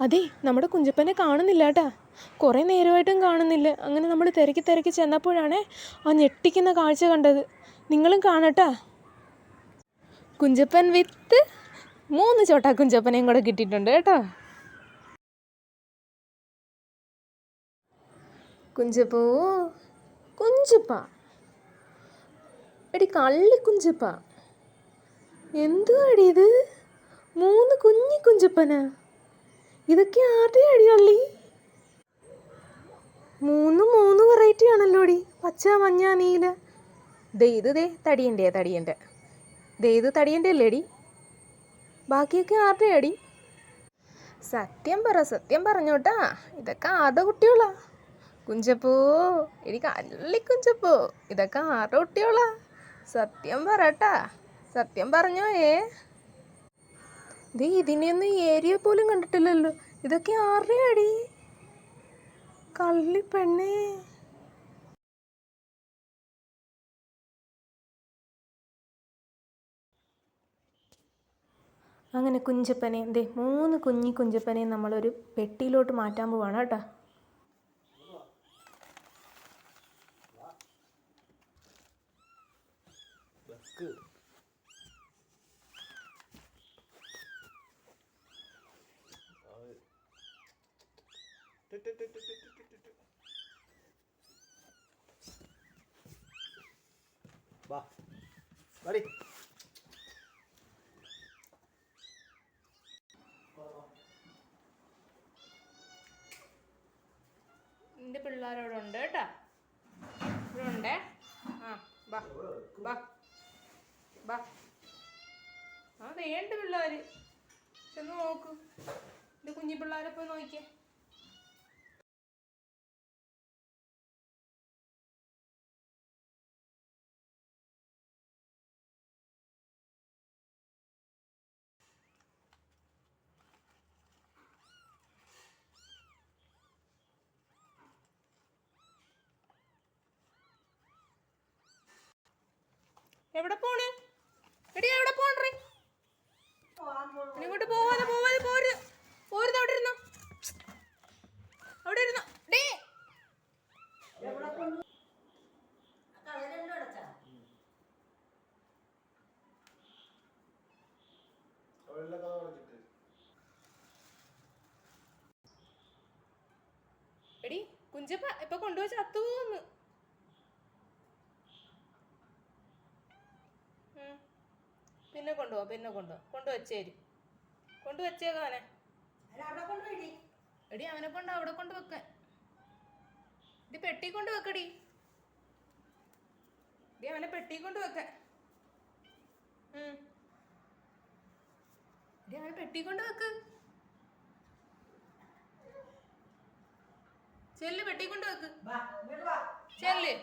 അതെ, നമ്മുടെ കുഞ്ചപ്പനെ കാണുന്നില്ല കേട്ടാ. കുറേ നേരമായിട്ടും കാണുന്നില്ല. അങ്ങനെ നമ്മൾ തിരക്കി തിരക്കി ചെന്നപ്പോഴാണ് ആ ഞെട്ടിക്കുന്ന കാഴ്ച കണ്ടത്. നിങ്ങളും കാണട്ടാ. കുഞ്ചപ്പൻ വിത്ത് 3 ചോട്ടാ കുഞ്ചപ്പനെയും കൂടെ കിട്ടിയിട്ടുണ്ട് കേട്ടോ. കുഞ്ചപ്പോ, കുഞ്ചപ്പ, എടി കള്ളി കുഞ്ചപ്പ, എന്തുവാടി ഇത്? 3 കുഞ്ഞി കുഞ്ചപ്പനാ. ഇതൊക്കെ ആരുടെ അടി കള്ളി? 3 വെറൈറ്റി ആണല്ലോടി, പച്ച, മഞ്ഞ, നീല. ഇത് തടിയൻ്റെ. ഇത് തടിയൻ്റെ അല്ലേടി? ബാക്കിയൊക്കെ ആരുടെ അടി? സത്യം പറഞ്ഞോട്ടാ, ഇതൊക്കെ ആരുടെ കുട്ടികളാ? കുഞ്ചപ്പോ, എടി കള്ളി കുഞ്ചപ്പോ, ഇതൊക്കെ ആരുടെ കുട്ടികളാ? സത്യം പറട്ടാ, സത്യം പറഞ്ഞോ. ഇതിനെയൊന്നും ഈ ഏരിയ പോലും കണ്ടിട്ടില്ലല്ലോ. ഇതൊക്കെ ആരുടെ അടി? കള്ളി പെണ്ണേ. അങ്ങനെ കുഞ്ചപ്പനെ 3 കുഞ്ഞി കുഞ്ചപ്പനെ നമ്മളൊരു പെട്ടിയിലോട്ട് മാറ്റാൻ പോവാണ് കേട്ടോ. എൻ്റെ പിള്ളേരോട് ഉണ്ട് കേട്ടോ. ഇവിടെ ഉണ്ടേ. വേണ്ട പിള്ളേർ ചെന്ന് നോക്കൂ. എൻ്റെ കുഞ്ഞി പിള്ളേരെ പോയി നോക്കിയേ. എവിടെ പോണ്? എടി എവിടെ പോണേ? ഇങ്ങോട്ട് പോരുത്. അവിടെ ഇരുന്നോ. എടി കുഞ്ചപ്പ ഇപ്പൊ കൊണ്ടുപോയി ചത്തുപോന്ന്. പിന്നെ കൊണ്ടുവച്ചേക്കാനെ. എടി അവനെ കൊണ്ട് അവിടെ കൊണ്ട് വെക്കാൻ. ഇത് പെട്ടി കൊണ്ട് വെക്കടി. അവനെ പെട്ടി കൊണ്ട് വെക്കാൻ. അവനെ പെട്ടി കൊണ്ട് വെക്ക്. ചെല്ല്, പെട്ടി കൊണ്ട് വെക്ക്. ചെല്ലടി,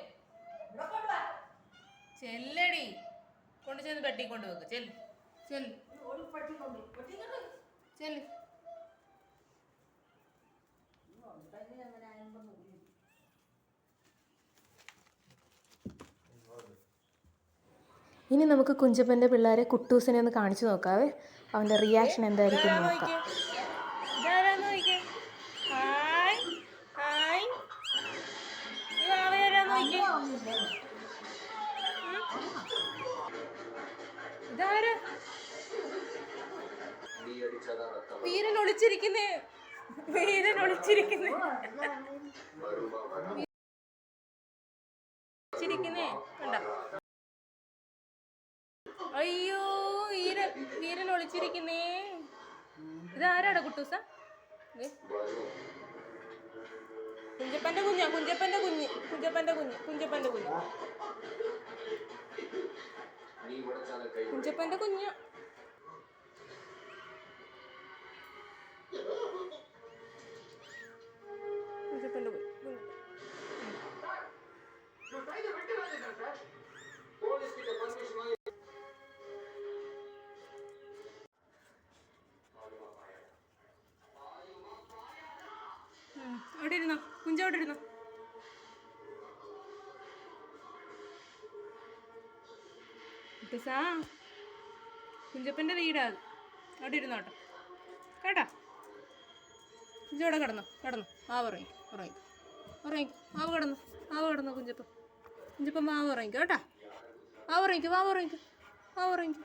കൊണ്ട് ചെന്ന് പെട്ടി കൊണ്ട് വെക്ക്. ചെല്ല്. ഇനി നമുക്ക് കുഞ്ചപ്പൻ്റെ പിള്ളേരെ കുട്ടൂസിനെ ഒന്ന് കാണിച്ചു നോക്കാവേ. അവൻ്റെ റിയാക്ഷൻ എന്തായിരിക്കും നോക്കാം. വീരൻ ഒളിച്ചിരിക്കുന്നേ കണ്ട. അയ്യോ, വീരൻ ഒളിച്ചിരിക്കുന്നേ. ഇതാരാടാ കുട്ടൂസ? കുഞ്ചപ്പന്റെ കുഞ്ഞ്. അവിടെ ഇരുന്നോ, കുഞ്ചവിടെ ഇരുന്നോ. കുഞ്ചപ്പൻ്റെ വീടാ. അവിടെ ഇരുന്നോട്ടോ കേട്ടാ. ഇവിടെ കിടന്നു കിടന്നു മാവ് ഉറങ്ങിക്കും ഉറങ്ങിക്കും ഉറങ്ങിക്കും മാവ് കിടന്നു കുഞ്ചപ്പം മാവ് ഉറങ്ങിക്കും കേട്ടാ മാവ് ഉറങ്ങിക്കും